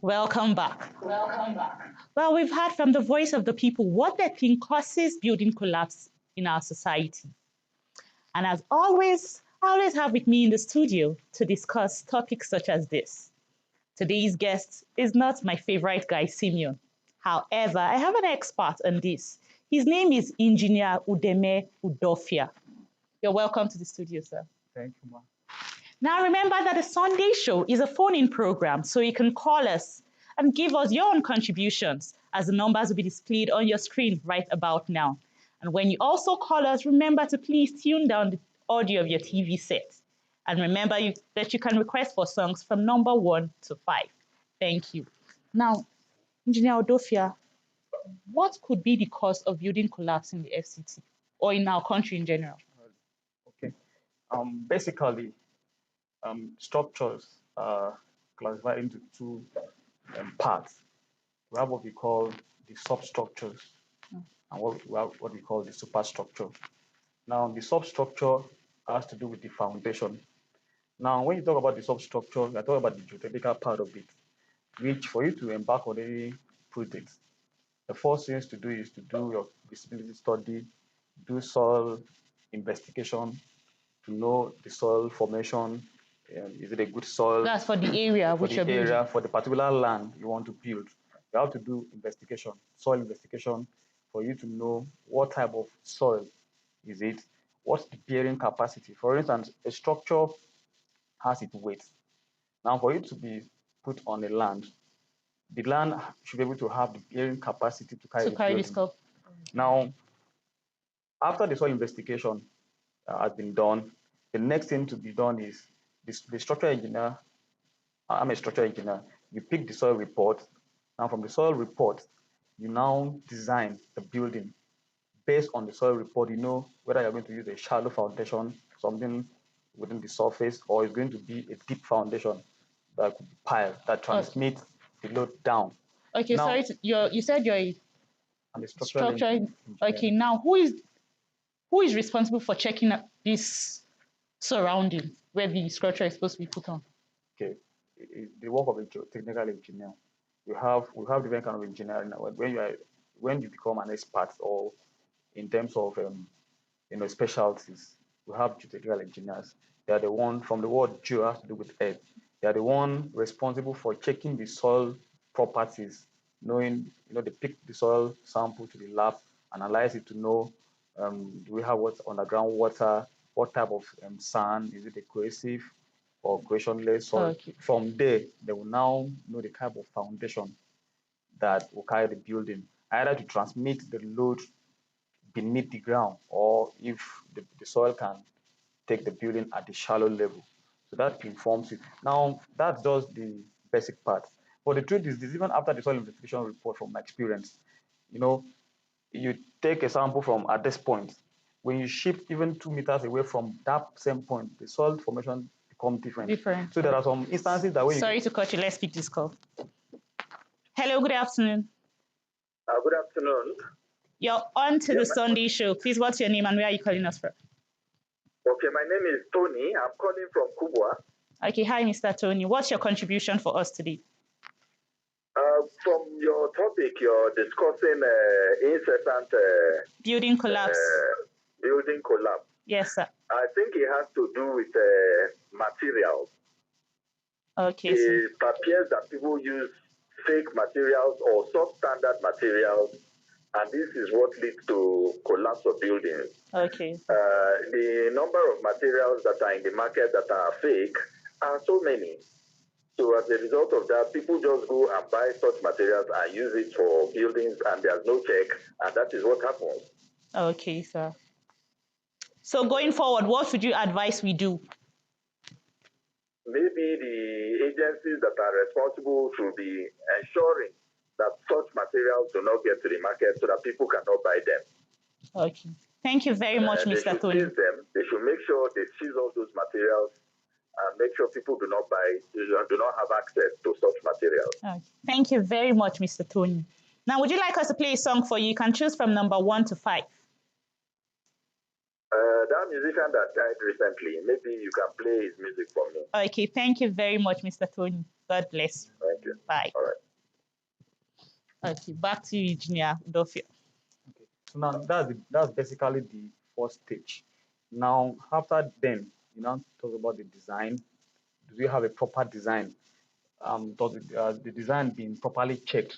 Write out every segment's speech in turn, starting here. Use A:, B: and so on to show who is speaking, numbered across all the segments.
A: Welcome back. Welcome back. Well, we've heard from the voice of the people what they think causes building collapse in our society. And as always, I always have with me in the studio to discuss topics such as this. Today's guest is not my favorite guy, Simeon. However, I have an expert on this. His name is Engineer Udeme Udofia. You're welcome to the studio, sir.
B: Thank you, ma.
A: Now remember that the Sunday show is a phone-in program, so you can call us and give us your own contributions as the numbers will be displayed on your screen right about now. And when you also call us, remember to please tune down the audio of your TV set. And remember that you can request for songs from number 1 to 5. Thank you. Now, Engineer Odofia, what could be the cause of building collapse in the FCT or in our country in general?
B: Okay. Basically, structures are classified into two parts. We have what we call the substructures and what we call the superstructure. Now, the substructure has to do with the foundation. Now, when you talk about the substructure, you're talking about the geotechnical part of it, which for you to embark on any project, the first thing to do is to do your feasibility study, do soil investigation to know the soil formation. Is it a good soil?
A: That's for the area
B: for
A: which you're building.
B: area, for the particular land you want to build. You have to do investigation, soil investigation, for you to know what type of soil is it, what's the bearing capacity. For instance, a structure has its weight. Now, for it to be put on a land, the land should be able to have the bearing capacity to carry
A: this cup.
B: Now, after the soil investigation has been done, the next thing to be done is the structural engineer. I'm a structural engineer. You pick the soil report. Now, from the soil report, you now design the building based on the soil report. You know whether you're going to use a shallow foundation, something within the surface, or it's going to be a deep foundation that could be piled that transmits the load down.
A: Okay, now, sorry, you said you're a structural engineer. Okay, now who is responsible for checking this surrounding where the structure is supposed to be put on?
B: Okay, the work of a technical engineer. We have different kind of engineering. When you become an expert, or in terms of specialties, we have geotechnical engineers. They are the one, from the word geo, has to do with earth. They are the one responsible for checking the soil properties, knowing, they pick the soil sample to the lab, analyze it to know, do we have what's underground water, what type of sand, is it a cohesive or cohesionless soil. Okay. From there, they will now know the type of foundation that will carry the building, either to transmit the load beneath the ground, or if the soil can take the building at the shallow level. So that informs it. Now, that's just the basic part. But the truth is this, even after the soil investigation report, from my experience, you take a sample from at this point. When you shift even 2 meters away from that same point, the soil formation become different. So there are some instances that way.
A: Sorry to cut you. Let's pick this call. Hello, good afternoon.
C: Good afternoon.
A: You're on to the Sunday show. Please, what's your name and where are you calling us from?
C: Okay, my name is Tony. I'm calling from Kubwa.
A: Okay, hi, Mr. Tony. What's your contribution for us today?
C: From your topic, you're discussing incessant
A: building collapse.
C: Building collapse.
A: Yes, sir.
C: I think it has to do with materials.
A: Okay.
C: It appears that people use fake materials or substandard materials, and this is what leads to collapse of buildings.
A: Okay.
C: The number of materials that are in the market that are fake are so many. So as a result of that, people just go and buy such materials and use it for buildings, and there's no check, and that is what happens.
A: Okay, sir. So going forward, what would you advise we do?
C: Maybe the agencies that are responsible should be ensuring that such materials do not get to the market so that people cannot buy them.
A: Okay. Thank you very much, Mr. Tony.
C: They should make sure they seize all those materials and make sure people do not have access to such materials.
A: Okay. Thank you very much, Mr. Tony. Now, would you like us to play a song for you? You can choose from number 1 to 5.
C: That musician that died recently, maybe you can play his music for me.
A: Okay, thank you very much, Mr. Tony. God bless.
C: Thank you.
A: Bye.
C: All right.
A: Okay, back to you, Engineer Dofia.
B: Okay. So now that's basically the first stage. Now after then, you now talk about the design. Do we have a proper design? Does the design being properly checked?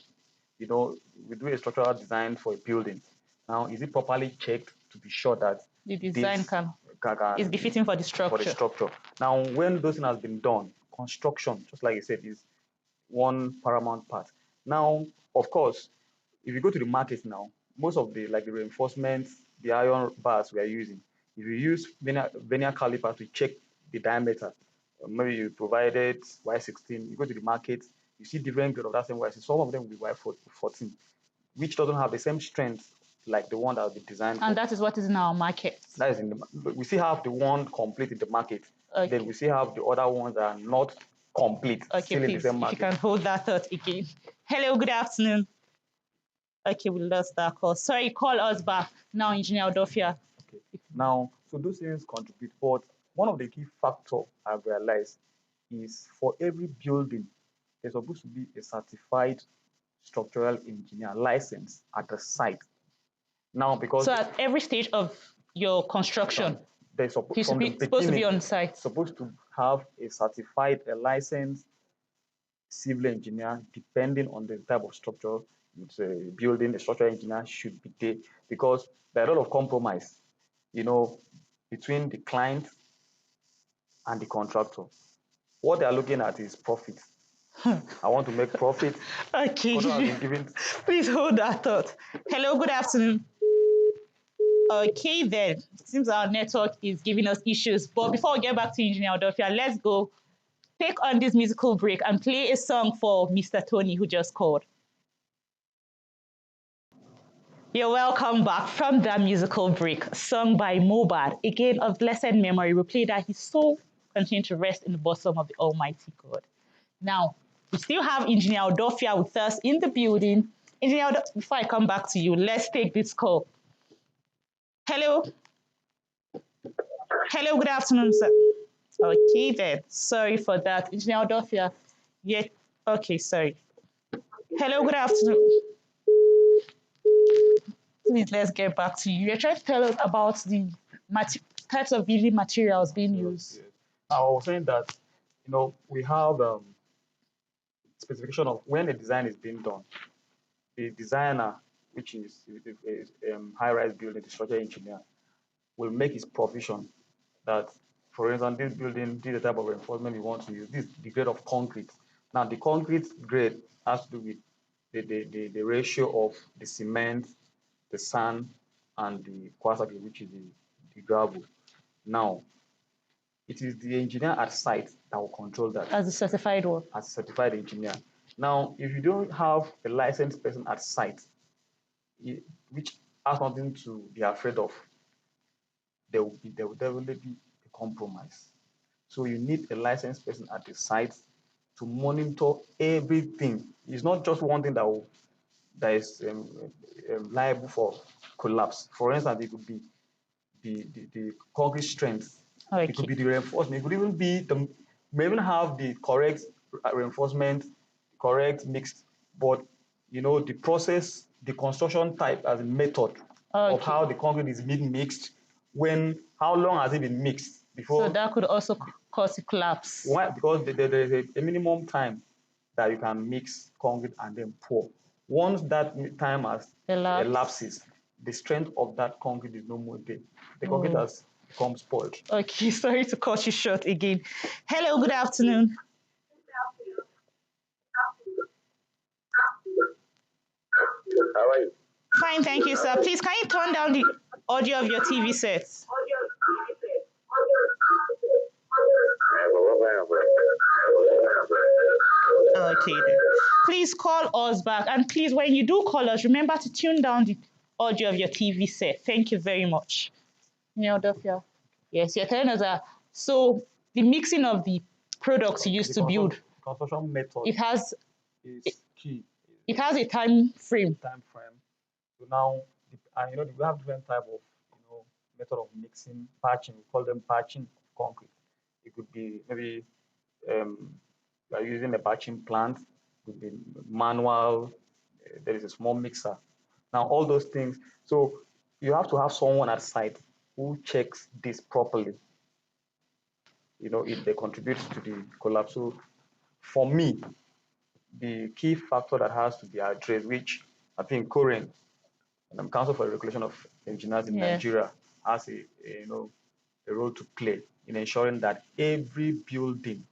B: You know, we do a structural design for a building. Now, is it properly checked to be sure that
A: The design
B: this
A: is befitting for the structure.
B: For the structure. Now, when those things has been done, construction, just like I said, is one paramount part. Now, of course, if you go to the market now, most of the like the reinforcements, the iron bars we are using, if you use vernier caliper to check the diameter, maybe you provided Y16, you go to the market, you see different grade of that same Y16. Some of them will be Y14, which doesn't have the same strength like the one that will be designed.
A: And that is what is in our market.
B: That is in the. We still have the one complete in the market.
A: Okay.
B: Then we still have the other ones that are not complete.
A: Okay,
B: still
A: please,
B: in the same market.
A: if you can hold that thought again. Hello, good afternoon. Okay, we lost that call. Sorry, call us back now, Engineer Dofia.
B: Okay. Now, so those things contribute, but one of the key factors I've realized is for every building, there's supposed to be a certified structural engineer license at the site. Now, because
A: so at every stage of your construction,
B: they're
A: supposed to be on site.
B: Supposed to have a certified, a licensed civil engineer, depending on the type of structure it's a building, the structural engineer should be there because there are a lot of compromise, you know, between the client and the contractor. What they are looking at is profit. I want to make profit.
A: Okay. Please hold that thought. Hello, good afternoon. Okay, then. It seems our network is giving us issues. But before we get back to Engineer Odofia, let's go take on this musical break and play a song for Mr. Tony, who just called. You're welcome back from that musical break, sung by Mobad, again of blessed memory. We play that his soul continue to rest in the bosom of the Almighty God. Now, we still have Engineer Odofia with us in the building. Engineer, before I come back to you, let's take this call. Hello. Hello, good afternoon, sir. Okay, then. Sorry for that. Engineer Odofia. Yeah. Okay, sorry. Hello, good afternoon. Please, let's get back to you. You're trying to tell us about the types of building materials being used.
B: Yes. I was saying that, you know, we have specification of when the design is being done. The designer, which is high-rise building, the structural engineer, will make his provision that, for instance, this building, this is the type of reinforcement we want to use. This is the grade of concrete. Now, the concrete grade has to do with the ratio of the cement, the sand, and the quartz, which is the gravel. Now, it is the engineer at site that will control that.
A: As a certified one.
B: As a certified engineer. Now, if you don't have a licensed person at site, which has nothing to be afraid of, there will definitely be a compromise. So you need a licensed person at the site to monitor everything. It's not just one thing that is liable for collapse. For instance, it could be the concrete strength. Okay. It could be the reinforcement. It could even be may even have the correct reinforcement, correct mixed, but you know the process, the construction type as a method of how the concrete is being mixed. How long has it been mixed before?
A: So that could also cause a collapse.
B: Why? Because there is a minimum time that you can mix concrete and then pour. Once that time has elapses, the strength of that concrete is no more there. The concrete has become spoiled.
A: Okay, sorry to cut you short again. Hello, good afternoon.
C: How are you?
A: Fine, thank you, sir. Please, can you turn down the audio of your TV set? Okay, then. Please call us back. And please, when you do call us, remember to tune down the audio of your TV set. Thank you very much. Yes, you're telling us that. So the mixing of the products you used to build,
B: construction method,
A: it has
B: is key.
A: It has a time frame.
B: So now, and you know, we have different type of method of mixing, patching. We call them patching concrete. It could be maybe by using a patching plant. could be manual, there is a small mixer. Now, all those things. So you have to have someone at site who checks this properly. If they contribute to the collapse. So for me, the key factor that has to be addressed, which I think current Council for the Regulation of Engineers in Nigeria has a role to play in ensuring that every building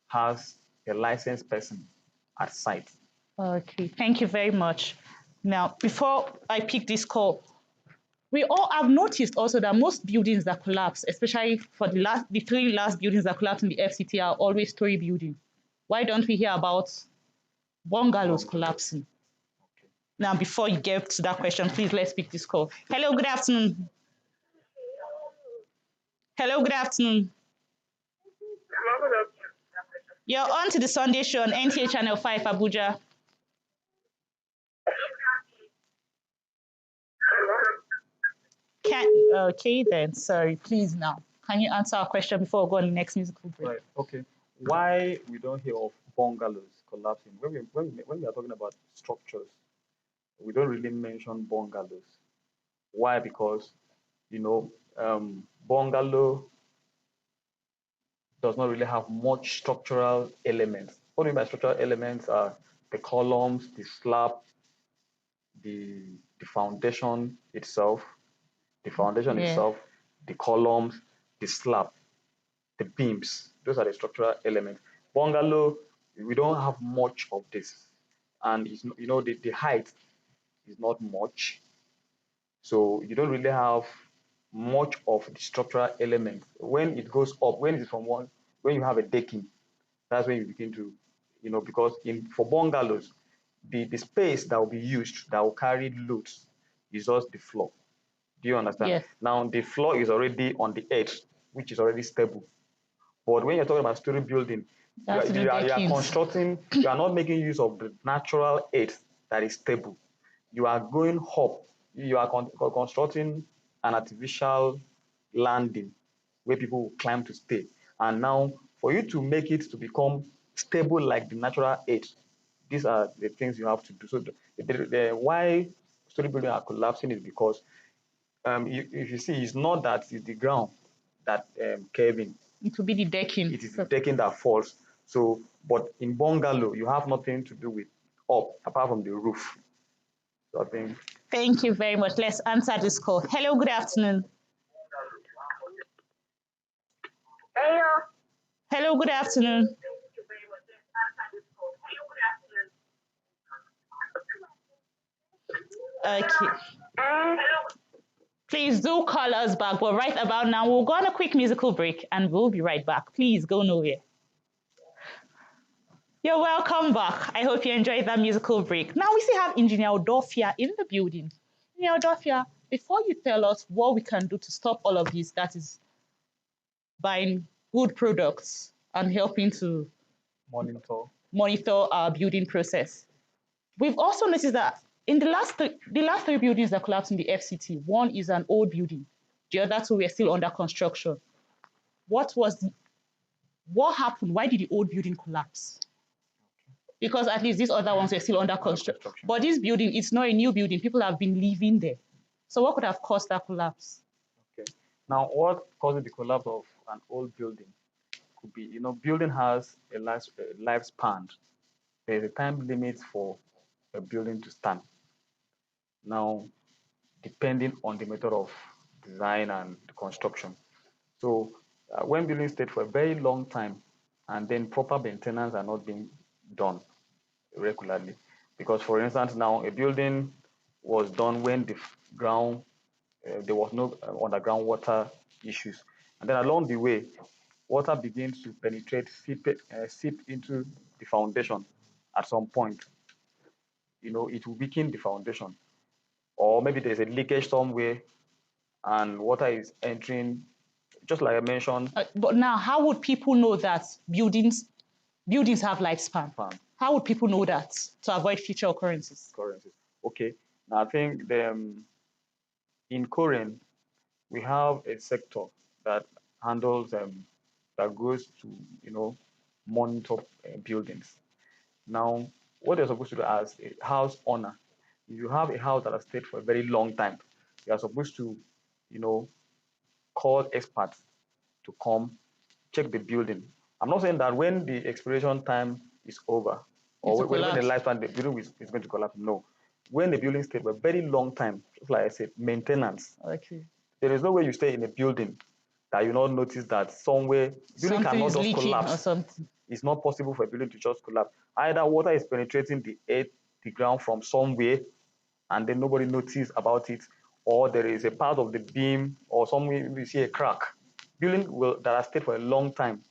B: has a licensed person at site.
A: Okay, thank you very much. Now, before I pick this call, we all have noticed also that most buildings that collapse, especially for the three last buildings that collapsed in the FCT, are always story building. Why don't we hear about bungalows collapsing? Okay. Now, before you get to that question, please let's pick this call. Hello, good afternoon. Hello, good afternoon. You're on to the Sunday show on NTA Channel 5 Abuja. Okay then, sorry, please now. Can you answer our question before we go on the next musical break?
B: Right, okay. Why we don't hear of bungalows collapsing? When we are talking about structures, we don't really mention bungalows. Why? Because, bungalow does not really have much structural elements. What I mean by structural elements are the columns, the slab, the foundation itself, the columns, the slab, the beams. Those are the structural elements. Bungalow, we don't have much of this, and it's, the height is not much, so you don't really have much of the structural elements. When it goes up, when you have a decking, that's when you begin to, because for bungalows, the space that will be used that will carry loads is just the floor. Do you understand?
A: Yes.
B: Now the floor is already on the edge, which is already stable. But when you're talking about story building, you are constructing, you are not making use of the natural earth that is stable. You are going up, you are constructing an artificial landing where people will climb to stay. And now, for you to make it to become stable like the natural earth, these are the things you have to do. So why story building are collapsing is because if you see, it's not that it's the ground that caving.
A: It will be the decking.
B: It is the decking that falls. So, but in bungalow, you have nothing to do with up apart from the roof. So I think.
A: Thank you very much. Let's answer this call. Hello, good afternoon.
D: Hello.
A: Hello, good afternoon. Okay. Please do call us back, but right about now, we'll go on a quick musical break and we'll be right back. Please go nowhere. You're welcome back. I hope you enjoyed that musical break. Now we still have Engineer Odofia in the building. Engineer Odofia, before you tell us what we can do to stop all of this, that is buying good products and helping to monitor our building process. We've also noticed that in the last three buildings that collapsed in the FCT, one is an old building, the other two were still under construction. What happened? Why did the old building collapse? Because at least these other ones were still under construction. But this building, it's not a new building. People have been living there. So what could have caused that collapse?
B: Okay. Now, what causes the collapse of an old building could be, building has a lifespan. There's a time limit for a building to stand. Now, depending on the method of design and construction. So when buildings stay for a very long time and then proper maintenance are not being done regularly, because for instance, now a building was done when the ground, there was no underground water issues. And then along the way, water begins to penetrate, seep into the foundation at some point. It will weaken the foundation. Or maybe there's a leakage somewhere and water is entering, just like I mentioned.
A: But now, how would people know that buildings have lifespan? How would people know that to avoid future occurrences?
B: Okay. Now, I think in Korean, we have a sector that handles, that goes to, monitor buildings. Now, what you're supposed to do as a house owner, if you have a house that has stayed for a very long time, you are supposed to, you know, call experts to come check the building. I'm not saying that when the expiration time is over or when the lifespan the building is going to collapse. No. When the building stayed for a very long time, just like I said, maintenance.
A: Okay.
B: There is no way you stay in a building that you not notice that somewhere building cannot just collapse.
A: Or something.
B: It's not possible for a building to just collapse. Either water is penetrating the earth, the ground from somewhere, and then nobody notices about it, or there is a part of the beam or somewhere we see a crack. Building that has stayed for a long time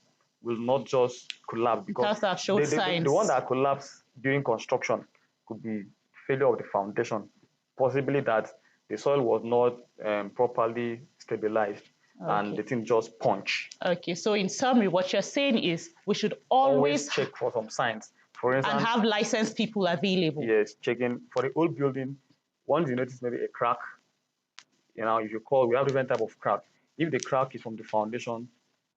B: will not just collapse because the one that collapsed during construction could be failure of the foundation, possibly that the soil was not properly stabilized. Okay. And the thing just punch.
A: Okay, so in summary, what you're saying is we should always
B: check for some signs. For instance,
A: and have licensed people available.
B: Yes, checking for the old building. Once you notice maybe a crack, if you call, we have different type of crack. If the crack is from the foundation,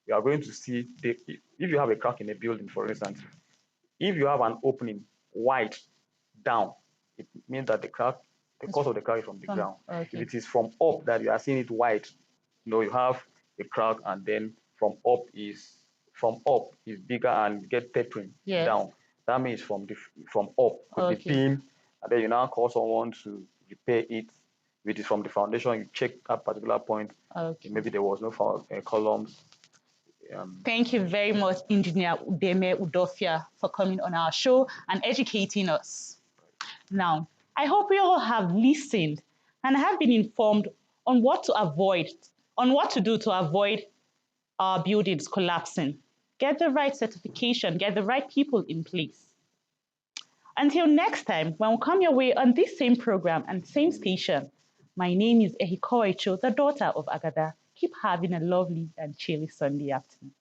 B: you are going to see if you have a crack in a building, for instance, if you have an opening wide down, it means that the cause of the crack is from the ground. Okay. If it is from up that you are seeing it wide, you have a crack, and then from up is bigger and get tapering down. That means from up with the beam, and then you now call someone to repair it. If it is from the foundation, you check that particular point. Okay. Maybe there was no columns.
A: Thank you very much, Engineer Udeme Udofia, for coming on our show and educating us. Now, I hope you all have listened and have been informed on what to do to avoid our buildings collapsing. Get the right certification, get the right people in place. Until next time, when we come your way on this same program and same station, my name is Ehiko Echo, the daughter of Agada. Keep having a lovely and chilly Sunday afternoon.